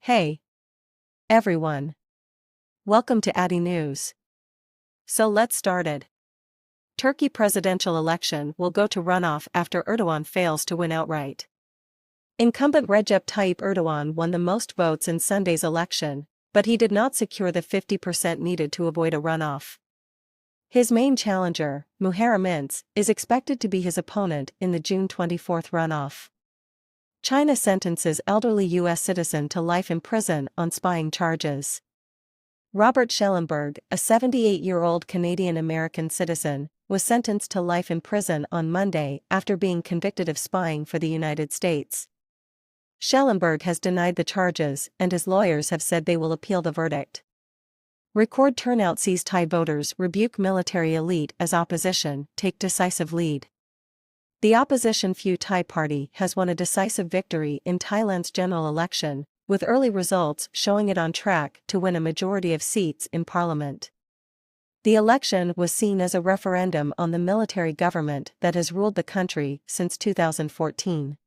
Hey, everyone. Welcome to Addy News. So let's start it. Turkey presidential election will go to runoff after Erdogan fails to win outright. Incumbent Recep Tayyip Erdogan won the most votes in Sunday's election, but he did not secure the 50% needed to avoid a runoff. His main challenger, Muharrem İnce, is expected to be his opponent in the June 24 runoff. China sentences elderly U.S. citizen to life in prison on spying charges. Robert Schellenberg, a 78-year-old Canadian-American citizen, was sentenced to life in prison on Monday after being convicted of spying for the United States. Schellenberg has denied the charges, and his lawyers have said they will appeal the verdict. Record turnout sees Thai voters rebuke military elite as opposition take decisive lead. The opposition Pheu Thai Party has won a decisive victory in Thailand's general election, with early results showing it on track to win a majority of seats in parliament. The election was seen as a referendum on the military government that has ruled the country since 2014.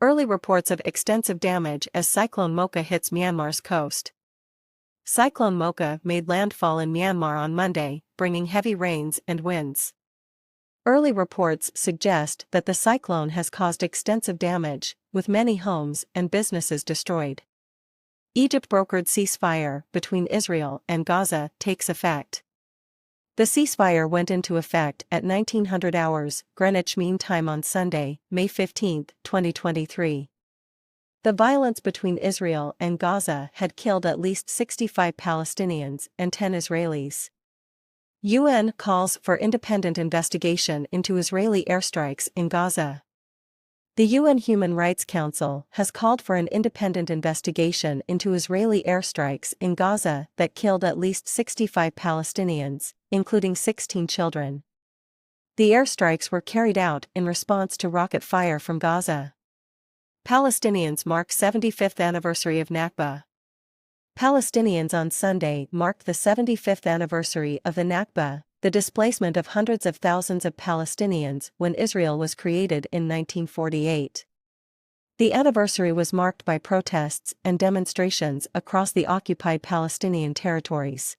Early reports of extensive damage as Cyclone Mocha hits Myanmar's coast. Cyclone Mocha made landfall in Myanmar on Monday, bringing heavy rains and winds. Early reports suggest that the cyclone has caused extensive damage, with many homes and businesses destroyed. Egypt brokered ceasefire between Israel and Gaza takes effect. The ceasefire went into effect at 1900 hours Greenwich Mean Time on Sunday, May 15, 2023. The violence between Israel and Gaza had killed at least 65 Palestinians and 10 Israelis. UN calls for independent investigation into Israeli airstrikes in Gaza. The UN Human Rights Council has called for an independent investigation into Israeli airstrikes in Gaza that killed at least 65 Palestinians, including 16 children. The airstrikes were carried out in response to rocket fire from Gaza. Palestinians mark 75th anniversary of Nakba. Palestinians on Sunday marked the 75th anniversary of the Nakba, the displacement of hundreds of thousands of Palestinians when Israel was created in 1948. The anniversary was marked by protests and demonstrations across the occupied Palestinian territories.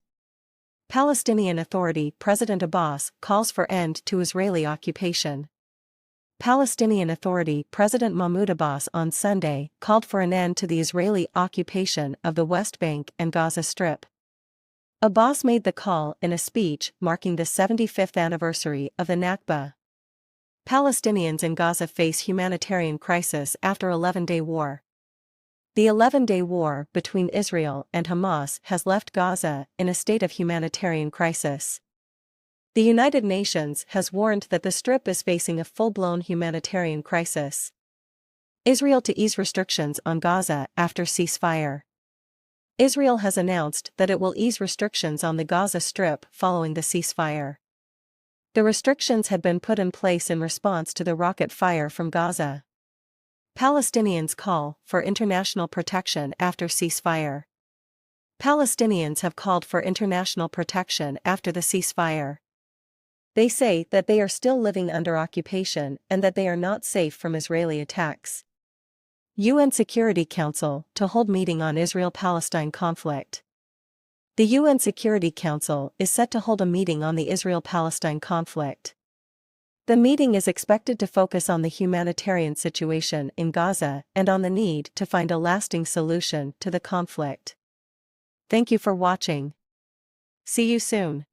Palestinian Authority President Abbas calls for end to Israeli occupation. Palestinian Authority President Mahmoud Abbas on Sunday called for an end to the Israeli occupation of the West Bank and Gaza Strip. Abbas made the call in a speech marking the 75th anniversary of the Nakba. Palestinians in Gaza face humanitarian crisis after 11-day war. The 11-day war between Israel and Hamas has left Gaza in a state of humanitarian crisis. The United Nations has warned that the Strip is facing a full-blown humanitarian crisis. Israel to ease restrictions on Gaza after ceasefire. Israel has announced that it will ease restrictions on the Gaza Strip following the ceasefire. The restrictions had been put in place in response to the rocket fire from Gaza. Palestinians call for international protection after ceasefire. Palestinians have called for international protection after the ceasefire. They say that they are still living under occupation and that they are not safe from Israeli attacks. UN Security Council to hold meeting on Israel-Palestine conflict. The UN Security Council is set to hold a meeting on the Israel-Palestine conflict. The meeting is expected to focus on the humanitarian situation in Gaza and on the need to find a lasting solution to the conflict. Thank you for watching. See you soon.